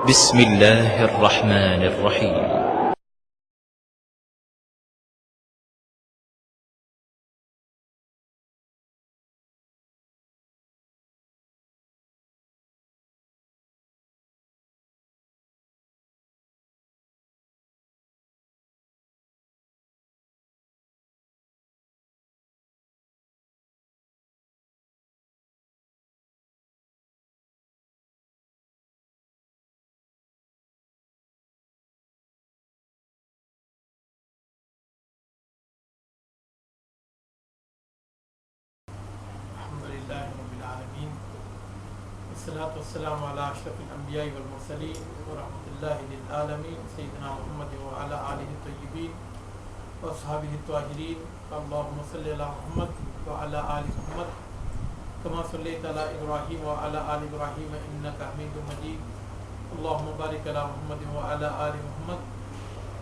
بسم الله الرحمن الرحيم. والصلاة والسلام على أشرف الأنبياء والمرسلين ورحمة الله للعالمين سيدنا محمد وعلى آله الطيبين وأصحابه الطاهرين. اللهم صل على محمد وعلى آل محمد كما صليت على إبراهيم وعلى آل إبراهيم إنك حميد مجيد. اللهم بارك على محمد وعلى آل محمد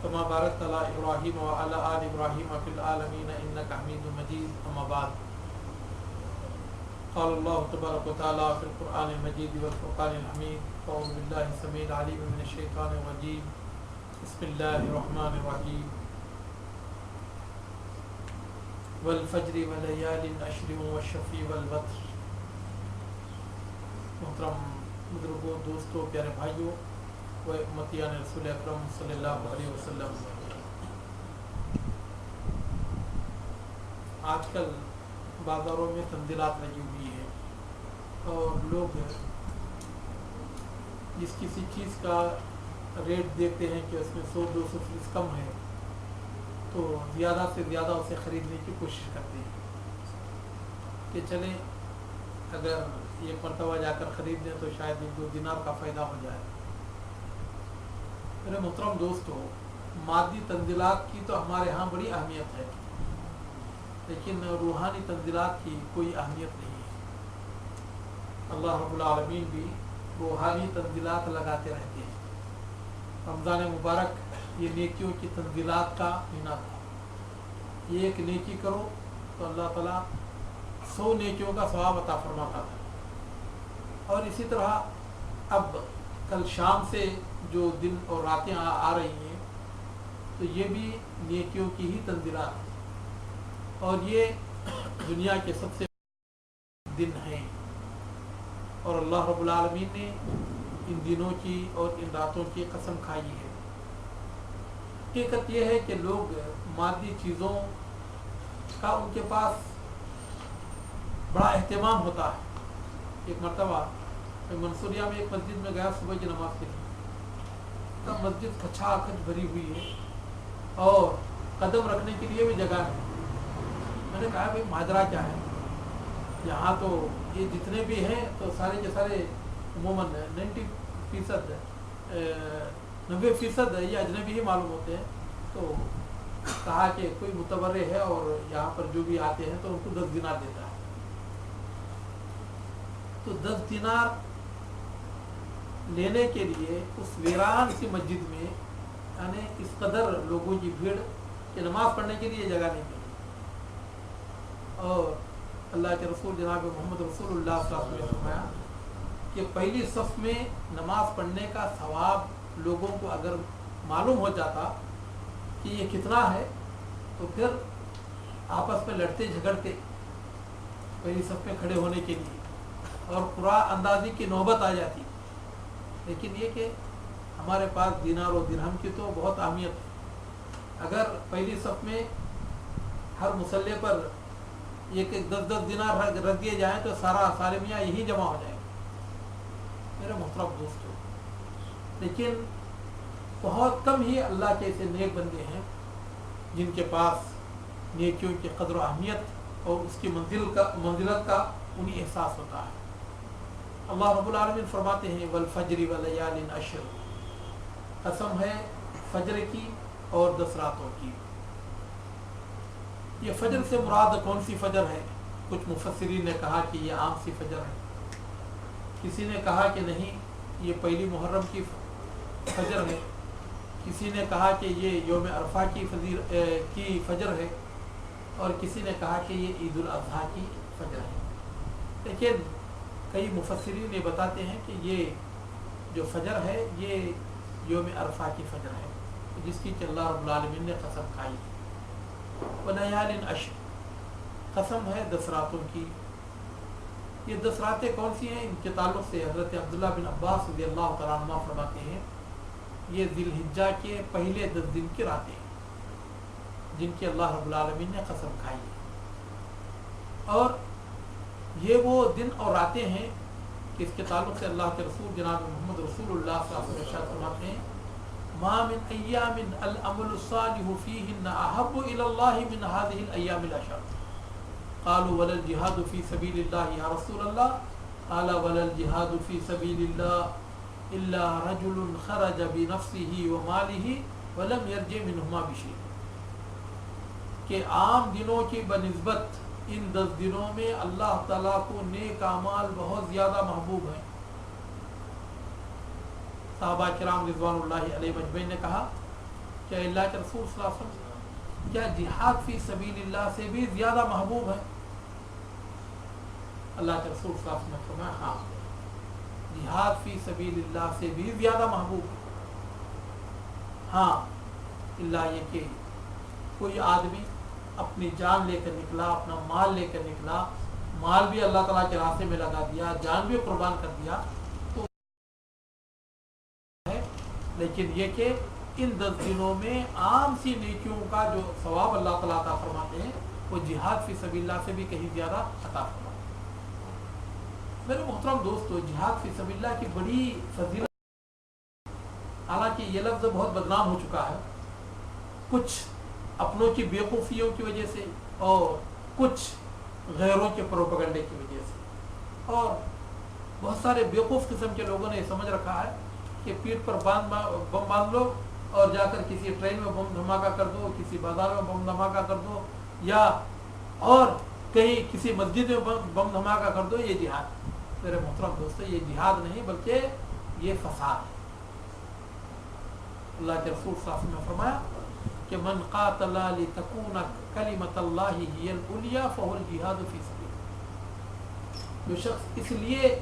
كما باركت على إبراهيم وعلى آل إبراهيم في العالمين إنك حميد مجيد. أما بعد، قال الله تبارك وتعالى في القرآن المجيد والفرقان الحميد: أعوذ بالله السميع العليم من الشيطان الرجيم. بسم الله الرحمن الرحيم. والفجر وليال عشر والشفع والوتر. محترم بزرگوں، دوستوں، پیارے بھائیوں و امتیان رسول اکرم صلی اللہ علیہ وسلم، آج کل بازاروں میں تنزیلات لگی ہوئی ہیں اور لوگ جس کسی چیز کا ریٹ دیکھتے ہیں کہ اس میں 100-200% کم ہے تو زیادہ سے زیادہ اسے خریدنے کی کوشش کرتے ہیں کہ چلیں اگر ایک مرتبہ جا کر خرید لیں تو شاید 1-2 دینار کا فائدہ ہو جائے۔ میرے محترم دوستو، مادی تنزیلات کی تو ہمارے ہاں بڑی اہمیت ہے، لیکن روحانی تنزیلات کی کوئی اہمیت نہیں ہے۔ اللہ رب العالمین بھی روحانی تنزیلات لگاتے رہتے ہیں۔ رمضان مبارک یہ نیکیوں کی تنزیلات کا مہینہ تھا۔ یہ ایک نیکی کرو تو اللہ تعالیٰ 100 نیکیوں کا ثواب عطا فرماتا تھا۔ اور اسی طرح اب کل شام سے جو دن اور راتیں آ رہی ہیں تو یہ بھی نیکیوں کی ہی تنزیلات ہیں، اور یہ دنیا کے سب سے دن ہیں، اور اللہ رب العالمین نے ان دنوں کی اور ان راتوں کی قسم کھائی ہے۔ حقیقت یہ ہے کہ لوگ مادی چیزوں کا ان کے پاس بڑا اہتمام ہوتا ہے۔ ایک مرتبہ میں منصوریہ میں ایک مسجد میں گیا صبح کی نماز کے لیے، تب مسجد کھچا کھچ بھری ہوئی ہے اور قدم رکھنے کے لیے بھی جگہ ہے۔ میں نے کہا بھائی ماجرا کیا ہے؟ یہاں تو یہ جتنے بھی ہیں تو سارے کے سارے عموماً 90% یہ اجنبی ہی معلوم ہوتے ہیں۔ تو کہا کہ کوئی متبرع ہے اور یہاں پر جو بھی آتے ہیں تو ان کو 10 دینار دیتا ہے۔ تو 10 دینار لینے کے لیے اس ویران سی مسجد میں یعنی اس قدر لوگوں کی بھیڑ کہ نماز پڑھنے کے لیے جگہ نہیں ملی، اور اللہ کے رسول جناب محمد رسول اللہ صلی اللہ علیہ وسلم نے فرمایا کہ پہلی صف میں نماز پڑھنے کا ثواب لوگوں کو اگر معلوم ہو جاتا کہ یہ کتنا ہے تو پھر آپس میں لڑتے جھگڑتے پہلی صف میں کھڑے ہونے کے لیے اور قرآن اندازی کی نوبت آ جاتی۔ لیکن یہ کہ ہمارے پاس دینار و درہم کی تو بہت اہمیت ہے۔ اگر پہلی صف میں ہر مصلی پر ایک 10 دینار رکھ دیے جائیں تو سارا سالمیہ یہی جمع ہو جائے گا میرے محترم دوستو۔ لیکن بہت کم ہی اللہ کے ایسے نیک بندے ہیں جن کے پاس نیکیوں کی قدر و اہمیت اور اس کی منزلت کا انہیں احساس ہوتا ہے۔ اللہ رب العالمین فرماتے ہیں والفجر ولیال عشر، قسم ہے فجر کی اور 10 راتوں کی۔ یہ فجر سے مراد کون سی فجر ہے؟ کچھ مفسرین نے کہا کہ یہ عام سی فجر ہے، کسی نے کہا کہ نہیں یہ پہلی محرم کی فجر ہے، کسی نے کہا کہ یہ یوم عرفہ کی فجر ہے، اور کسی نے کہا کہ یہ عید الاضحیٰ کی فجر ہے۔ لیکن کئی مفسرین یہ بتاتے ہیں کہ یہ جو فجر ہے یہ یوم عرفہ کی فجر ہے جس کی کہ اللہ رب العالمین نے قسم کھائی. ولیال عشر، قسم ہے 10 راتوں کی. یہ 10 راتیں کون سی ہیں؟ ان کے تعلق سے حضرت عبداللہ بن عباس رضی اللہ تعالیٰ عنہ فرماتے ہیں یہ ذی الحجہ کے پہلے 10 دن کی راتیں ہیں جن کی اللہ رب العالمین نے قسم کھائی ہے. اور یہ وہ دن اور راتیں ہیں کہ اس کے تعلق سے اللہ کے رسول جناب محمد رسول اللہ صلی اللہ علیہ وسلم ارشاد فرماتے ہیں ما من ایام العمل الصالح فیہن احب الی اللہ من هذه الایام العشر. قالوا ولا الجهاد في سبيل الله يا رسول الله؟ قال ولا الجهاد في سبيل الله الا رجل خرج بنفسه وماله ولم يرجع منهما بشيء. کہ عام دنوں کی بنسبت ان 10 دنوں میں اللہ تعالیٰ کو نیک اعمال بہت زیادہ محبوب ہیں. صحابہ کرام رضوان اللہ علیہ مجمعین نے کہا کہ اللہ کے رسول صلی اللہ علیہ وسلم کیا جہاد فی سبیل اللہ سے بھی زیادہ محبوب ہے؟ اللہ کے رسول صلی اللہ علیہ وسلم نے فرمایا ہاں، جہاد فی سبیل اللہ سے بھی زیادہ محبوب ہے. ہاں اللہ یہ کہ کوئی آدمی اپنی جان لے کر نکلا، اپنا مال لے کر نکلا، مال بھی اللہ تعالیٰ کے راستے میں لگا دیا، جان بھی قربان کر دیا، تو ہے. لیکن یہ کہ ان 10 دنوں میں عام سی نیکیوں کا جو ثواب اللہ تعالیٰ عطا فرماتے ہیں وہ جہاد فی سبیل اللہ سے بھی کہیں زیادہ عطا فرماتے ہیں. میرے محترم دوستو، جہاد فی سبیل اللہ کی بڑی فضیلت، حالانکہ یہ لفظ بہت بدنام ہو چکا ہے کچھ اپنوں کی بیوقوفیوں کی وجہ سے اور کچھ غیروں کے پروپیگنڈے کی وجہ سے، اور بہت سارے بیوقوف قسم کے لوگوں نے یہ سمجھ رکھا ہے کہ پیٹھ پر بم باندھ لو اور جا کر کسی ٹرین میں بم دھماکہ کر دو، کسی بازار میں بم دھماکہ کر دو، یا اور کہیں کسی مسجد میں بم دھماکہ کر دو، یہ جہاد. میرے محترم دوستو، یہ جہاد نہیں بلکہ یہ فساد ہے. اللہ کے رسول صلی اللہ علیہ وسلم نے فرمایا کہ من قاتل لتکون کلمۃ اللہ ہی العلیٰ فہو الجہاد فی سبیل. جو شخص اس لیے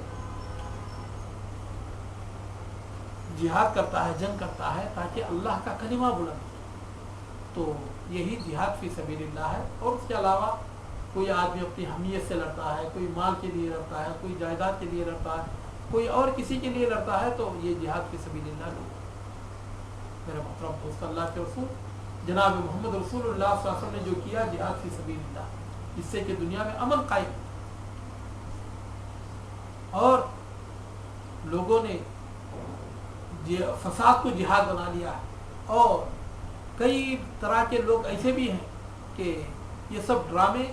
جہاد کرتا ہے، جنگ کرتا ہے تاکہ اللہ کا کلمہ بلند ہو، تو یہی جہاد فی سبیل اللہ ہے. اور اس کے علاوہ کوئی آدمی اپنی حمیت سے لڑتا ہے، کوئی مال کے لیے لڑتا ہے، کوئی جائیداد کے لیے لڑتا ہے، کوئی اور کسی کے لیے لڑتا ہے، تو یہ جہاد فی سبیل اللہ نہیں. میرے محترم دوست، اللہ کے رسول جناب محمد رسول اللہ صلی اللہ علیہ وسلم نے جو کیا جہاد فی سبیل اللہ، جس سے کہ دنیا میں امن قائم، اور لوگوں نے فساد کو جہاد بنا لیا ہے. اور کئی طرح کے لوگ ایسے بھی ہیں کہ یہ سب ڈرامے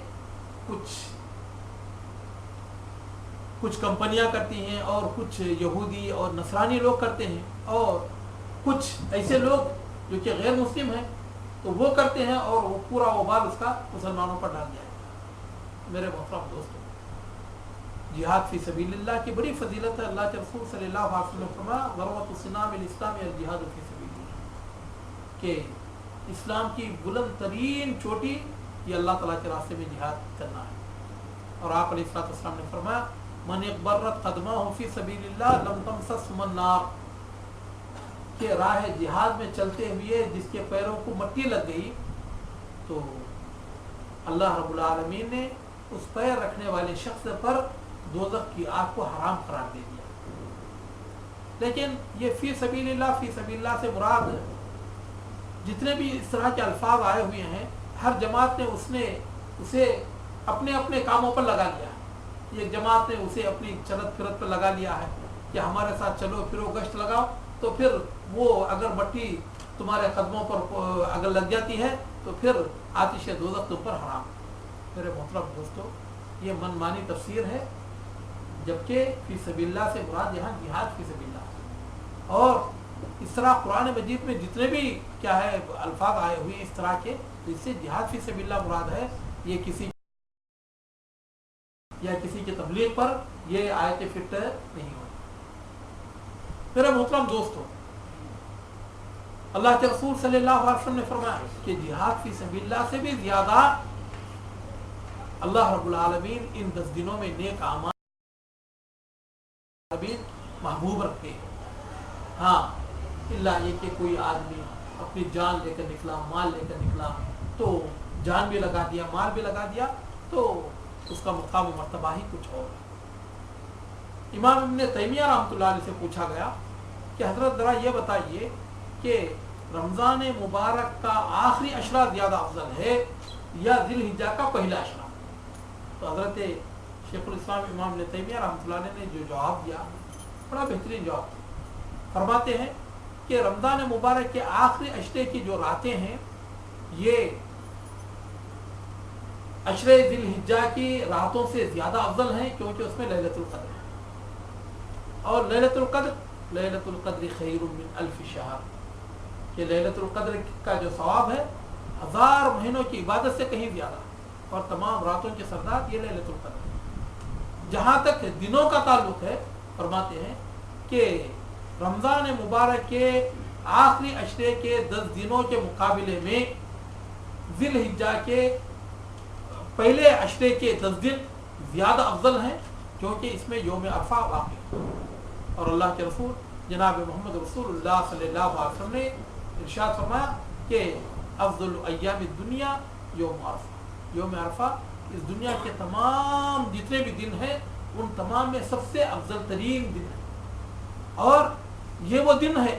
کچھ کمپنیاں کرتی ہیں اور کچھ یہودی اور نصرانی لوگ کرتے ہیں، اور کچھ ایسے لوگ جو کہ غیر مسلم ہیں تو وہ کرتے ہیں، اور وہ پورا وبال اس کا مسلمانوں پر ڈال دیا ہے. میرے محترم دوستوں، جہاد فی سبیل اللہ کی بڑی فضیلت ہے. اللہ کے رسول صلی اللہ علیہ وسلم نے فرمایا ذروۃ السنام الاسلام الجہاد فی سبیل اللہ، کہ اسلام کی بلند ترین چوٹی یہ اللہ تعالیٰ کے راستے میں جہاد کرنا ہے. اور آپ علیہ السلام نے فرمایا من اغبرت قدمہ فی سبیل اللہ لم تمسسہ النار، کہ راہ جہاد میں چلتے ہوئے جس کے پیروں کو مٹی لگ گئی تو اللہ رب العالمین نے اس پیر رکھنے والے شخص پر دوزخ کی آگ کو حرام قرار دے دیا. لیکن یہ فی سبیل اللہ سے مراد جتنے بھی اس طرح کے الفاظ آئے ہوئے ہیں، ہر جماعت نے اسے اپنے اپنے کاموں پر لگا لیا ہے. ایک جماعت نے اسے اپنی چلت پھرت پر لگا لیا ہے کہ ہمارے ساتھ چلو پھرو گشت لگاؤ، تو پھر وہ اگر مٹی تمہارے قدموں پر اگر لگ جاتی ہے تو پھر آتش دوزخ تم پر حرام. میرے محترم دوستو، یہ من مانی تفسیر ہے، جبکہ فی سبیل اللہ سے مراد یہاں جہاد فی سبیل اللہ. اور اس طرح قرآن مجید میں جتنے بھی کیا ہے الفاظ آئے ہوئے اس طرح کے، اس سے جہاد فی سبیل اللہ مراد ہے. یہ کسی کی تبلیغ پر یہ آیتیں فٹ نہیں ہوئی. میرے محترم دوستو، اللہ کے رسول صلی اللہ علیہ وسلم نے فرمایا کہ جہاد فی سبیل اللہ سے بھی زیادہ اللہ رب العالمین ان 10 دنوں میں نیک اعمال محبوب رکھتے ہیں. हाँ इल्ला ये कि कोई आदमी अपनी जान लेकर निकला, माल लेकर निकला, तो जान भी लगा दिया, माल भी लगा दिया, तो उसका मुकाम मर्तबा ही कुछ और। इमाम इब्न तैमिया रहमतुल्लाह अलैह से पूछा गया कि हजरत ज़रा ये बताइए कि रमज़ान मुबारक का आखिरी अशरा ज़्यादा अफजल है या ज़िलहिज्जा का पहला अशरा? तो हजरत शेखुल इस्लाम इमाम इब्न तैमिया रहमतुल्लाह अलैह ने जो जवाब दिया बड़ा बेहतरीन जवाब दिया। फरमाते हैं कि रमज़ान मुबारक के आखिरी अशरे की जो रातें हैं ये अशरे ज़िलहिज्जा की रातों से ज़्यादा अफजल हैं, क्योंकि उसमें लैलतुल क़द्र है। और लैलतुल क़द्र खैरुम मिन अल्फ़ शहर, कि लैलतुल क़द्र का जो सवाब है 1000 महीनों की इबादत से कहीं ज़्यादा, और तमाम रातों के सरदार ये लैलतुल क़द्र है। जहाँ तक दिनों का ताल्लुक है, फरमाते हैं कि रमज़ान मुबारक के आखिरी अशरे के 10 दिनों के मुकाबले में ज़िलहिज्जा के पहले अशरे के 10 दिन ज़्यादा अफजल हैं, क्योंकि इसमें यौम अरफा वाक़ई। और अल्लाह के रसूल जनाब मोहम्मद रसूलुल्लाह सल्लल्लाहु अलैहि वसल्लम ने इरशाद फरमाया कि अफ़ज़लु अय्याम दुनिया यौम अरफा। यौम अरफा इस दुनिया के तमाम जितने भी दिन हैं उन तमाम में सबसे अफजल तरीन दिन है। और ये वो दिन है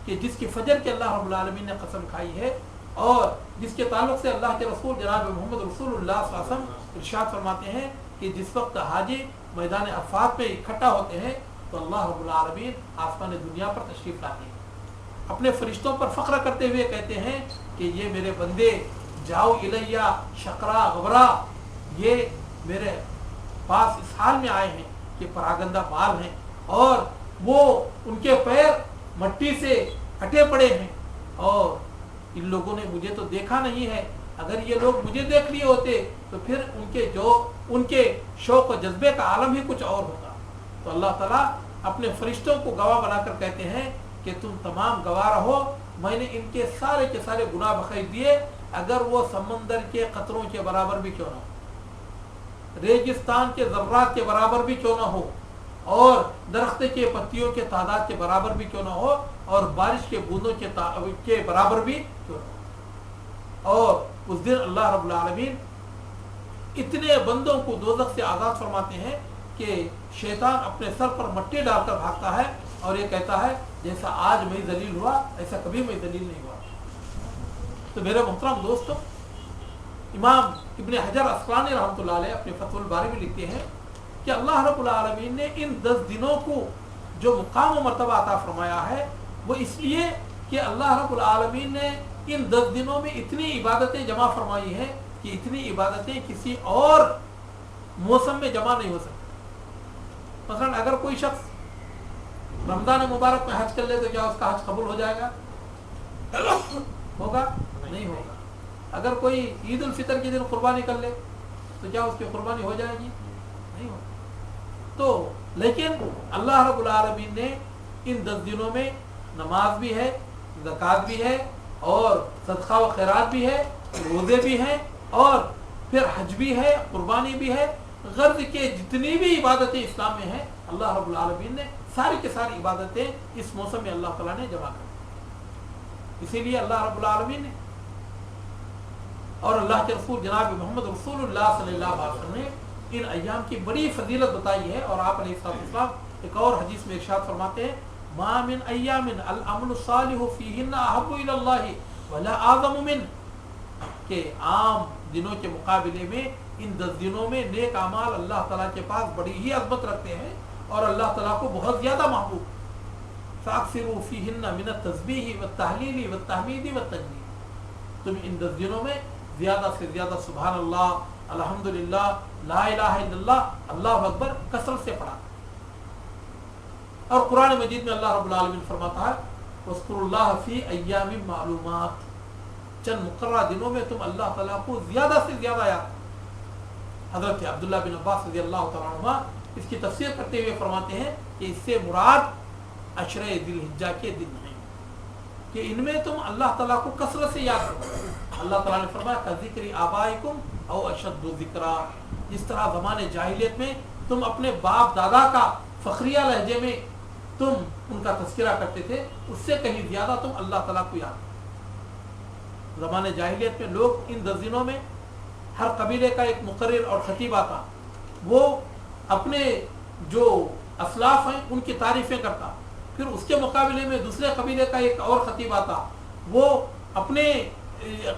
कि जिसकी फजर के अल्लाह रब्बुल आलमीन ने कसम खाई है, और जिसके ताल्लुक से अल्लाह के रसूल जनाब मोहम्मद रसूलुल्लाह सल्लल्लाहु अलैहि वसल्लम इरशाद फरमाते हैं कि जिस वक्त हाजी मैदान अरफात पे इकट्ठा होते हैं तो अल्लाह रब्बुल आलमीन आसमान दुनिया पर तशरीफ लाते हैं, अपने फरिश्तों पर फ़ख्र करते हुए कहते हैं कि ये मेरे बंदे जाओ इलैया शकरा गबरा, ये मेरे पास इस हाल में आए हैं कि परागंदा बाल हैं और वो उनके पैर मट्टी से हटे पड़े हैं, और इन लोगों ने मुझे तो देखा नहीं है। अगर ये लोग मुझे देख लिए होते तो फिर उनके शौक और जज्बे का आलम ही कुछ और होता। तो अल्लाह ताला अपने फरिश्तों को गवाह बनाकर कहते हैं कि तुम तमाम गवाह रहो, मैंने इनके सारे के सारे गुनाह बख्श दिए, अगर वो समंदर के कतरों के बराबर भी क्यों ना हो, रेगिस्तान के ज़र्रात के बराबर भी क्यों ना हो, और दरख्त के पत्तियों के तादाद के बराबर भी क्यों ना हो, और बारिश के बूंदों के बराबर भी क्यों ना हो। और उस दिन अल्लाह रब्बुल आलमीन इतने बंदों को दोज़ख से आज़ाद फरमाते हैं कि शैतान अपने सर पर मट्टी डालकर भागता है और ये कहता है जैसा आज मैं जलील हुआ ऐसा कभी मैं जलील नहीं हुआ। तो मेरे मोहतरम दोस्तों, इमाम इब्न हजर अस्क़लानी रहमतुल्लाह अलैह अपने फतहुल बारी में लिखते हैं कि अल्लाह रब्बुल आलमीन ने इन 10 दिनों को जो मुकाम और मर्तबा अता फरमाया है वो इसलिए कि अल्लाह रब्बुल आलमीन ने इन 10 दिनों में इतनी इबादतें जमा फरमाई हैं कि इतनी इबादतें किसी और मौसम में जमा नहीं हो सकती। मसलन अगर कोई शख्स रमज़ान मुबारक में हज कर ले तो क्या उसका हज कबूल हो जाएगा? होगा? नहीं होगा। अगर कोई ईद उल फितर के दिन कुर्बानी कर ले तो क्या उसकी कुर्बानी हो जाएगी? नहीं होगी। तो लेकिन अल्लाह रब्बुल आलमीन ने इन 10 दिनों में नमाज भी है, ज़कात भी है, और सदका व खैरात भी है, रोज़े भी हैं, और फिर हज भी है, कुर्बानी भी है। गर्ज के जितनी भी इबादतें इस्लाम में हैं अल्लाह रब्बुल आलमीन ने सारी के सारी इबादतें इस मौसम में अल्लाह ताला ने जमा कर। इसीलिए अल्लाह रब्बुल आलमीन ने और अल्लाह के रसूल जनाब मोहम्मद रसूलुल्लाह सल्लल्लाहु अलैहि वसल्लम ने इन अय्याम की बड़ी फजीलत बताई है। और आप अलैहिस्सलाम एक और हदीस में इरशाद फरमाते हैं, मा मिन अय्यामिन अल अमलु सालिहु फीहिन्ना अहब्बु इलल्लाहि वला आज़मु मिन, के आम दिनों के मुकाबले में इन 10 दिनों में नेक अमाल अल्लाह ताला के पास बड़ी ही अज़मत रखते हैं और अल्लाह ताला को बहुत ज़्यादा महबूब। फ़अक्सिरू फ़ीहिन्ना मिन अत-तस्बीह वत-तहलील वत-तहमीद वत-तजमील, तुम इन 10 दिनों में ज़्यादा से ज़्यादा सुभान अल्लाह, अल्हम्दुलिल्लाह, ला इलाहा इल्लल्लाह, अल्लाहु अकबर कसरत से पढ़ा। और कुरान मजीद में अल्लाह रब्बुल आलमीन फरमाता है, वज़्कुरुल्लाह फ़ी अय्यामिन मालूमात, चंद मुकर्रर दिनों में तुम अल्लाह ताला को ज़्यादा से ज़्यादा याद। हज़रत अब्दुल्लाह बिन अब्बास रज़ियल्लाहु तआला अन्हुमा इसकी तफसीर करते हुए फरमाते हैं कि इससे मुराद अशरे ज़िलहिज्जा के दिन हैं कि इनमें तुम अल्लाह ताला को कसरत से याद करो। अल्लाह ताला ने फरमाया कज़िक्रि आबाइकुम औ अशद्दु ज़िक्रा, जिस तरह ज़माने जाहिलियत में तुम अपने बाप दादा का फ़ख्रिया लहजे में तुम उनका तस्करा करते थे उससे कहीं ज़्यादा तुम अल्लाह ताला को याद करो। ज़माने जाहिलियत में लोग इन 10 दिनों में हर कबीले का एक मुकर्रिर और खतीब आता, वो अपने जो असलाफ हैं उनकी तारीफ़ें करता, फिर उसके मुकाबले में दूसरे कबीले का एक और खतीब आता, वो अपने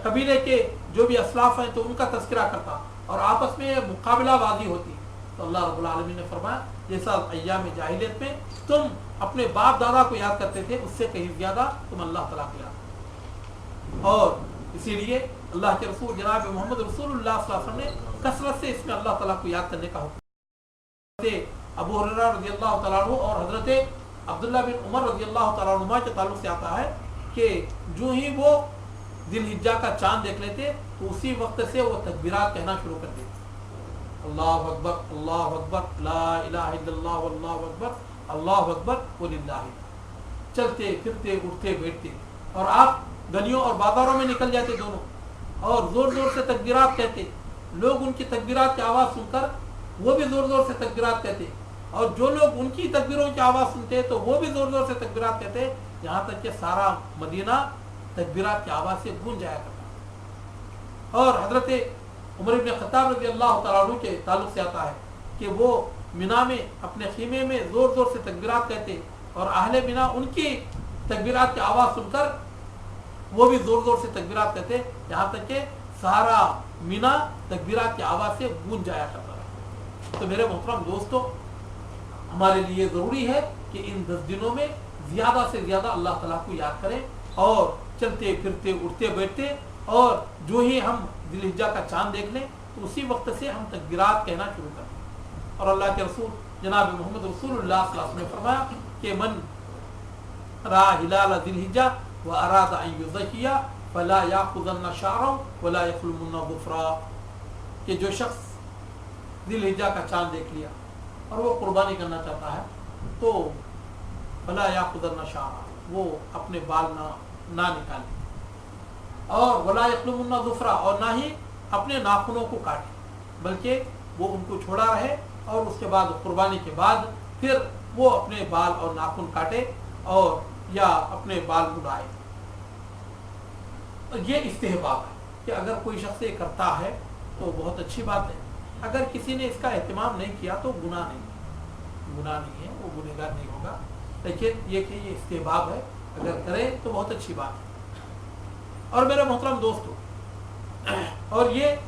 कबीले के जो भी असलाफ हैं तो उनका तस्करा करता और आपस में मुकाबलाबाजी होती। तो अल्लाह रब्बुल आलमीन ने फरमाया जैसा अय्याम जाहिलियत में तुम अपने बाप दादा को याद करते थे उससे कहीं ज़्यादा तुम अल्लाह ताला को याद करो। और इसीलिए अल्लाह के रसूल जनाब मोहम्मद रसूलुल्लाह सल्लल्लाहु अलैहि वसल्लम ने कसरत से इसमें अल्लाह ताला को याद करने का हुक्म। अबू हुरैरा रज़ियल्लाहु तआला अन्हु और हज़रत अब्दुल्लाह बिन उमर रज़ियल्लाहु तआला अन्हुमा के ताल्लुक से आता है कि जो ही वो दिलहिज्जा का चांद देख लेते तो उसी वक्त से वो तकबीरात कहना शुरू कर देते, अल्लाहु अकबर ला इलाहा इल्लल्लाह वल्लाहु अकबर अल्लाहु अकबर वलिल्लाहि। चलते फिरते उठते बैठते और आप गलियों और बाजारों में निकल जाते दोनों और ज़ोर ज़ोर से तकबीरात कहते। लोग उनकी तकबीरात की आवाज़ सुनकर वो भी ज़ोर ज़ोर से तकबीरात कहते और जो लोग उनकी तकबीरों की आवाज़ सुनते तो वो भी ज़ोर ज़ोर से तकबीरात कहते, यहाँ तक कि सारा मदीना तकबीरात की आवाज़ से गूंज जाया करता। और हज़रत उमर इब्न खत्ताब रज़ियल्लाहु तआला अन्हु के ताल्लुक से आता है कि वो मिना में अपने खीमे में ज़ोर ज़ोर से तकबीरात कहते और अहले मिना उनकी तकबीरात की आवाज़ सुनकर वो भी ज़ोर ज़ोर से तकबीरात कहते, यहाँ तक कि सारा मिना तकबीरात की आवाज़ से गूंज जाया करता है। तो मेरे मोहतरम दोस्तों, हमारे लिए ज़रूरी है कि इन 10 दिनों में ज़्यादा से ज़्यादा अल्लाह ताला को याद करें और चलते फिरते उठते बैठते और जो ही हम दिलहिज्जा का चांद देख लें तो उसी वक्त से हम तकबीरात कहना शुरू कर दें। और अल्लाह के रसूल जनाब मोहम्मद रसूलुल्लाह सल्लल्लाहु अलैहि वसल्लम ने फरमाया कि मन रा हिलाल दिलहिज्जा व अरादा अन युज़किया फला याखुज़न्ना शारा वला यखलुमुन्ना गुफरा, कि जो शख्स दिलहिज्जा का चांद देख लिया और वो कुर्बानी करना चाहता है तो फला याखुज़न्ना शारा, वो अपने बाल ना निकाले और वला यखलुमुन्ना गुफरा, और ना ही अपने नाखूनों को काटे बल्कि वो उनको छोड़ा रहे और उसके बाद कुर्बानी के बाद फिर वो अपने बाल और नाखून काटे और या अपने बाल मुड़ाए। ये इस्तेहबाब है कि अगर कोई शख्स ये करता है तो बहुत अच्छी बात है, अगर किसी ने इसका एहतमाम नहीं किया तो गुनाह नहीं है, वो गुनहगार नहीं होगा, लेकिन ये कि ये इस्तेहबाब है, अगर करे तो बहुत अच्छी बात है। और मेरे मोहतरम दोस्तों, और ये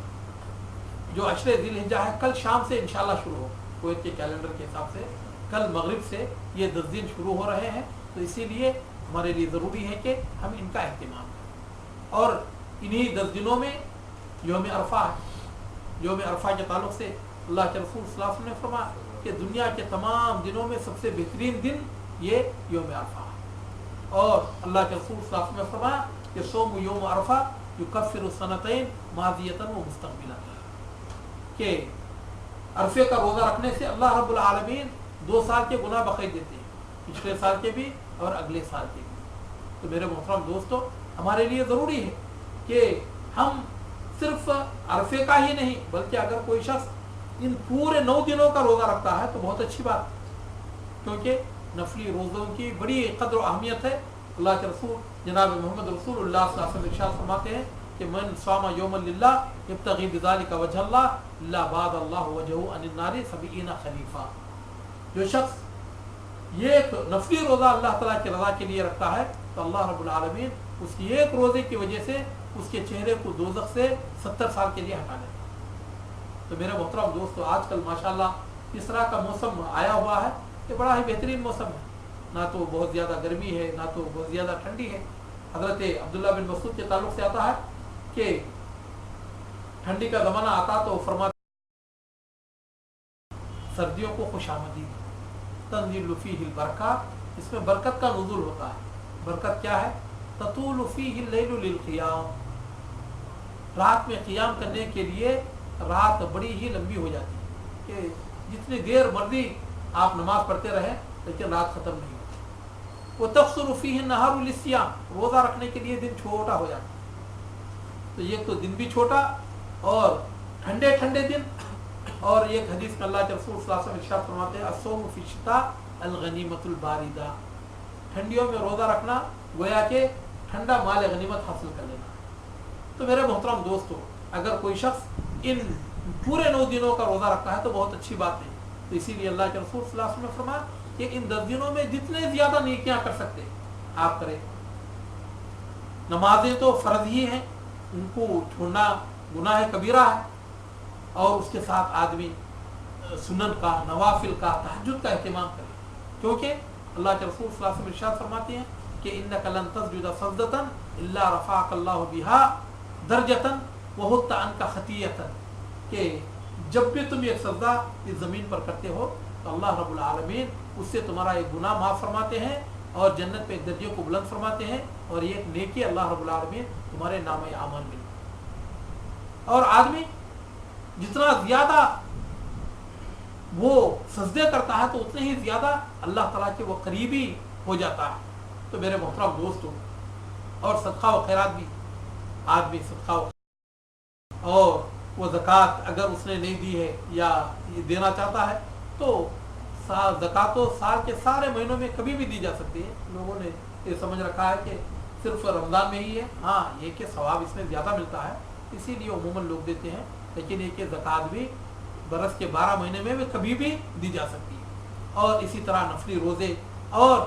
जो अशरे दिलहिज्जा है कल शाम से इंशाल्लाह शुरू हो, कुवैत के कैलेंडर के हिसाब से कल मगरिब से ये 10 दिन शुरू हो रहे हैं, तो इसीलिए हमारे लिए ज़रूरी है कि हम इनका एहतमाम करें। और इन्हीं 10 दिनों में यौम अरफा है। यौम अरफा के ताल्लुक से अल्लाह के रसूल सल्लल्लाहु अलैहि वसल्लम ने फरमाया कि दुनिया के तमाम दिनों में सबसे बेहतरीन दिन ये यौम अरफा है। और अल्लाह के रसूल सल्लल्लाहु अलैहि वसल्लम ने फरमाया कि सोम यौम अरफा युकफ्फिरु सनतैन मादियतन व मुस्तक़बिलन, कि अरफे का रोज़ा रखने से अल्लाह रब्बुल आलमीन 2 साल के गुनाह बख्श देते हैं, पिछले साल के भी और अगले साल के भी। तो मेरे मोहतरम दोस्तों, हमारे लिए ज़रूरी है कि हम सिर्फ अरफे का ही नहीं बल्कि अगर कोई शख्स इन पूरे 9 दिनों का रोज़ा रखता है तो बहुत अच्छी बात, क्योंकि नफली रोज़ों की बड़ी कद्र अहमियत है। अल्लाह के रसूल जनाब मोहम्मद रसूलुल्लाह सल्लल्लाहु अलैहि वसल्लम इरशाद फरमाते हैं कि मन सामा यौमन लिल्लाह यब्तगी बिज़ालिका वजहल्लाह इल्ला बादल्लाहु वजहु अनिन नारी सबईना खलीफा, जो शख्स ये एक नफली रोज़ा अल्लाह ताला की रज़ा के लिए रखता है तो अल्लाह रब्बुल आलमीन उसकी एक रोज़े की वजह से उसके चेहरे को दोज़ख से 70 साल के लिए हटा देता है। तो मेरे मोहतरम दोस्तों, आजकल माशाल्लाह इस तरह का मौसम आया हुआ है कि बड़ा ही बेहतरीन मौसम है, ना तो बहुत ज़्यादा गर्मी है ना तो बहुत ज़्यादा ठंडी है। हज़रत अब्दुल्लाह बिन मसूद के ताल्लुक से आता है कि ठंडी का ज़माना आता तो फरमाते सर्दियों को खुशामदीद, तंज़िलु फ़ीहिल बरका, इसमें बरकत का नुज़ुल होता है। बरकत क्या है? ततूलु फ़ीहिल लैलु लिल क़ियाम, रात में क़ियाम करने के लिए रात बड़ी ही लंबी हो जाती है कि जितनी देर मर्जी आप नमाज पढ़ते रहें लेकिन रात ख़त्म नहीं होती। वो तक़्सुरु फ़ीहि नहारु लिस्सियाम, रोज़ा रखने के लिए दिन छोटा हो जाता है। तो ये तो दिन भी छोटा और ठंडे ठंडे दिन। और एक हदीस में अल्लाह के रसूल सल्लल्लाहु अलैहि वसल्लम इरशाद फरमाते हैं अस्सौमु फ़ी शिता अलगनीमतुल बारिदा, ठंडियों में रोज़ा रखना गोया के ठंडा माल गनीमत हासिल कर लेना। तो मेरे मोहतरम दोस्तों, अगर कोई शख्स इन पूरे 9 दिनों का रोज़ा रखता है तो बहुत अच्छी बात है। तो इसीलिए अल्लाह के रसूल सल्लल्लाहु अलैहि वसल्लम ने फरमाया कि इन 10 दिनों में जितने ज़्यादा नेकियां कर सकते आप करें। नमाजें तो फ़र्ज ही हैं, उनको छोड़ना गुनाह कबीरा है, और उसके साथ आदमी सुनन का, नवाफिल का, तहज्जुद का एहतमाम करे, क्योंकि अल्लाह के रसूल सल्लल्लाहु अलैहि वसल्लम इरशाद फरमाते हैं कि इन्नका लन तस्जुदा सजदतन इल्ला रफ़अकल्लाहु बिहा दरजतन व हुत्ता अन्का खतियतन, कि जब भी तुम एक सजदा इस ज़मीन पर करते हो तो अल्लाह रब्बुल आलमीन उससे तुम्हारा एक गुनाह माफ़ फरमाते हैं और जन्नत पे एक दर्जे को बुलंद फरमाते हैं, और ये एक नेकी अल्लाह रब्बुल आलमीन तुम्हारे नामे आमल में। और आदमी जितना ज़्यादा वो सजदे करता है तो उतने ही ज़्यादा अल्लाह ताला के वो करीबी हो जाता है। तो मेरे मोहतरम दोस्तों, और सदका व खैरात भी, आदमी सदका और वो ज़कात अगर उसने नहीं दी है या ये देना चाहता है तो ज़कात तो साल के सारे महीनों में कभी भी दी जा सकती है। लोगों ने ये समझ रखा है कि सिर्फ रमज़ान में ही है। हाँ, ये कि सवाब इसमें ज़्यादा मिलता है, इसीलिए उमूमन लोग देते हैं, लेकिन ये कि ज़कात भी बरस के 12 महीने में भी कभी भी दी जा सकती है। और इसी तरह नफली रोज़े, और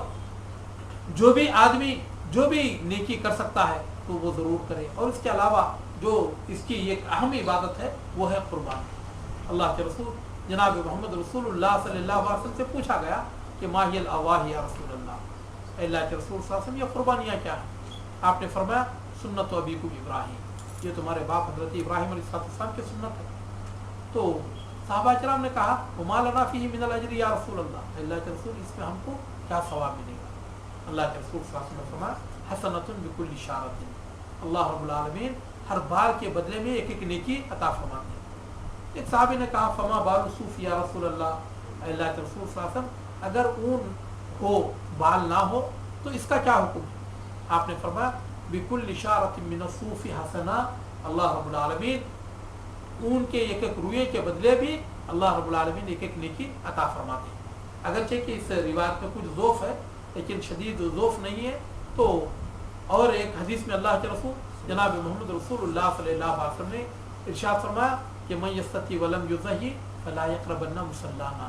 जो भी आदमी जो भी नेकी कर सकता है तो वो ज़रूर करे। और इसके अलावा जो इसकी एक अहम इबादत है वो है कुर्बानी। अल्लाह के रसूल जनाब मोहम्मद रसूलुल्लाह सल्लल्लाहु अलैहि वसल्लम से पूछा गया कि माहियल अवाही या रसूलल्लाह, अल्लाह के रसूल सल्लल्लाहु अलैहि वसल्लम, ये कुर्बानियाँ क्या हैं? आपने फरमाया सुन्नत अबीकुम इब्राहीम, ये तुम्हारे बाप हज़रत इब्राहीम अलैहिस्सलाम की सुन्नत है। तो सहाबा किराम ने कहा वमा लना फीही मिनल अजरी या रसूलल्लाह, अल्लाह के रसूल इसमें हमको क्या सवाब मिलेगा? अल्लाह के रसूल सल्लल्लाहु अलैहि वसल्लम ने फरमाया हसनतुन बिकुल्लि शारतिन, अल्लाह रब्बुल आलमीन हर बार के बदले में एक एक नेकी अता फरमाते हैं। एक साहबी ने कहा फमा बालु सूफ़ी या रसूल अल्लाह, अल्लाह के रसूल सल्लल्लाहु अलैहि वसल्लम अगर ऊन हो बाल ना हो तो इसका क्या हुक्म है? आपने फरमाया बिकुल्लि शारतिन मिन सूफ़ी हसना, अल्लाह रब्बुल आलमीन ऊन के एक एक रुए के बदले भी अल्लाह रब्बुल आलमीन एक एक नेकी अता फरमाते हैं। अगरचे कि इस रिवायत में कुछ ज़ोफ़ है लेकिन शदीद ज़ोफ़ नहीं है। तो और एक हदीस में अल्लाह के रसूल जनाब मोहम्मद रसूलुल्लाह सल्लल्लाहु अलैहि वसल्लम ने इरशाद फरमाया कि मन यस्तती वलम युज़ही फला यक़रबन्ना मुसल्लाना,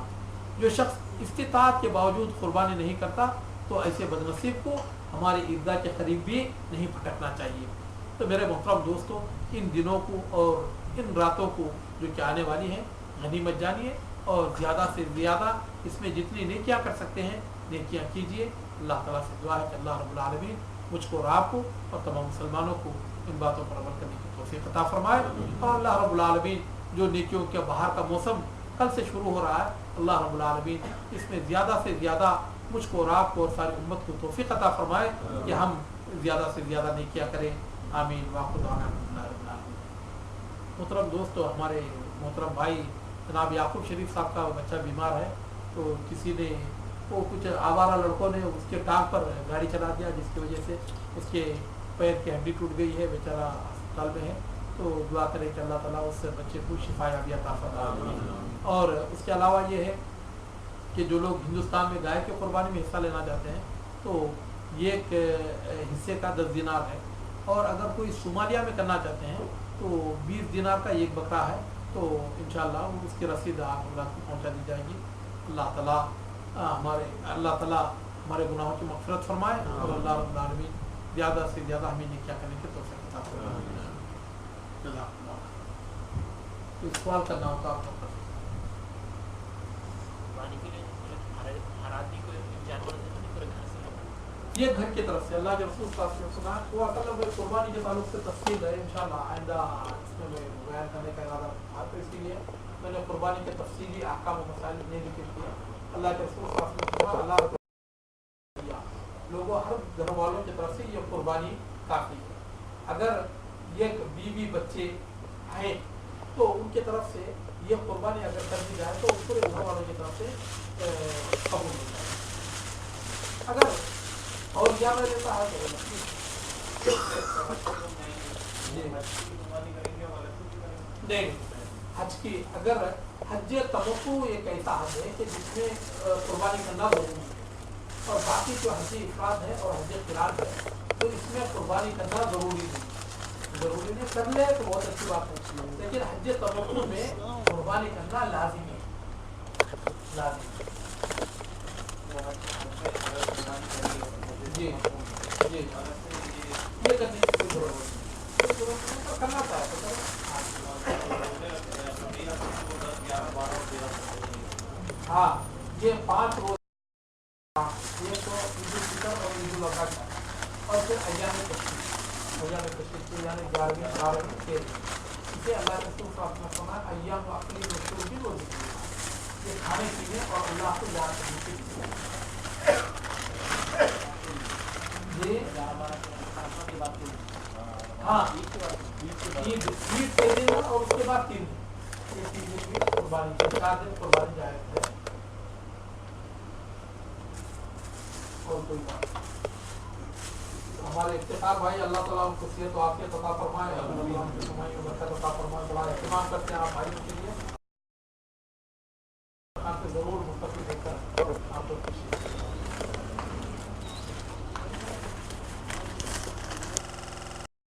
जो शख्स इस्तिताअत के बावजूद कुर्बानी नहीं करता तो ऐसे बदनसीब को हमारे ईदगाह के करीब भी नहीं भटकना चाहिए। तो मेरे मोहतरम दोस्तों, इन दिनों को और इन रातों को जो कि आने वाली हैं गनीमत जानिए, और ज़्यादा से ज़्यादा इसमें जितनी नेकियां कर सकते हैं नेकियां कीजिए। अल्लाह ताला से दुआ है कि अल्लाह रब्बुल आलमीन मुझको और आपको और तमाम मुसलमानों को इन बातों पर अमल करने की तौफीक अता फरमाए। और अल्लाह रब्बुल आलमीन जो नेकियों के बाहर का मौसम कल से शुरू हो रहा है, अल्लाह रब्बुल आलमीन इसमें ज़्यादा से ज़्यादा मुझको और आपको और सारी उम्मत को तौफीक अता फरमाए कि हम ज़्यादा से ज़्यादा नेकियां करें। आमीन। मोहतरम दोस्तों, हमारे मोहतरम भाई जनाब याकूब शरीफ साहब का बच्चा बीमार है, तो किसी ने वो कुछ आवारा लड़कों ने उसके टांग पर गाड़ी चला दिया, जिसकी वजह से उसके पैर की हड्डी टूट गई है, बेचारा अस्पताल में है। तो दुआ करें कि अल्लाह ताला उस बच्चे को शिफायाबी अता फरमाए। और उसके अलावा ये है कि जो लोग हिंदुस्तान में गाय की कुर्बानी में हिस्सा लेना चाहते हैं तो ये एक हिस्से का 10 दिनार है, और अगर कोई सोमालिया में करना चाहते हैं तो 20 दिनार का एक बकरा है। तो इंशाअल्लाह उसकी रसीद आप लोग को पहुँचा दी जाएगी। अल्लाह ताला हमारे गुनाहों की मग़फ़िरत फरमाए और अल्लाह रब्बुल आलमीन ज़्यादा से ज़्यादा हमें नेकियां करने की तौफ़ीक़ अता फरमाए। तो सवाल करना होगा आपको। ये घर की तरफ से अल्लाह के रसूल वो असल कुर्बानी के ताल्लुक से तफसील है, इंशाअल्लाह आइंदा इसमें मैं बयान करने का इरादा था। तो इसलिए मैंने कुर्बानी के तफसीली अहकाम और मसाइल नहीं लिखे थे। अल्लाह के रसूल लोगों हर घर वालों की तरफ से ये कुर्बानी काफ़ी है। अगर ये बीवी बच्चे हैं तो उनकी तरफ से ये कुर्बानी अगर कर दी जाए तो पूरे घर वालों की तरफ से कबूल हो जाए। अगर और क्या मैं देता है नहीं حج کی اگر حج تمتع ایک ایسا حج ہے کہ جس میں قربانی کرنا ضروری ہے، اور باقی جو حج افراد ہے اور حج قران ہے تو اس میں قربانی کرنا ضروری نہیں، کر لے تو بہت اچھی بات ہے، لیکن حج تمتع میں قربانی کرنا لازمی ہے، لازمی۔ جی جی یہ کرنے کی کوئی ضرورت نہیں، کرنا چاہے تو ہاں یہ 5 روز، یہ تو عید الفطر اور عید الاضحیٰ کا، اور پھر ایام تشریق یعنی 11ویں 12ویں 13ویں، اسے اللہ کے رسول صلی اللہ علیہ وسلم نے فرمایا ایام اقلی و شربی و ذکر، یہ کھانے پینے اور اللہ کو یاد کرنے کے لیے۔ ہاں عید کے دن اور اس کے بعد 3 دن، یہ 3 دن کی قربانی، 4 دن قربانی جائز ہے۔ اور کوئی بات ہمارے افتخار بھائی اللہ تعالیٰ ان کو صحت و عافیت عطا فرمائے، برکت عطا فرمائے، بڑا اہتمام کرتے ہیں آپ بھائیوں کے لیے۔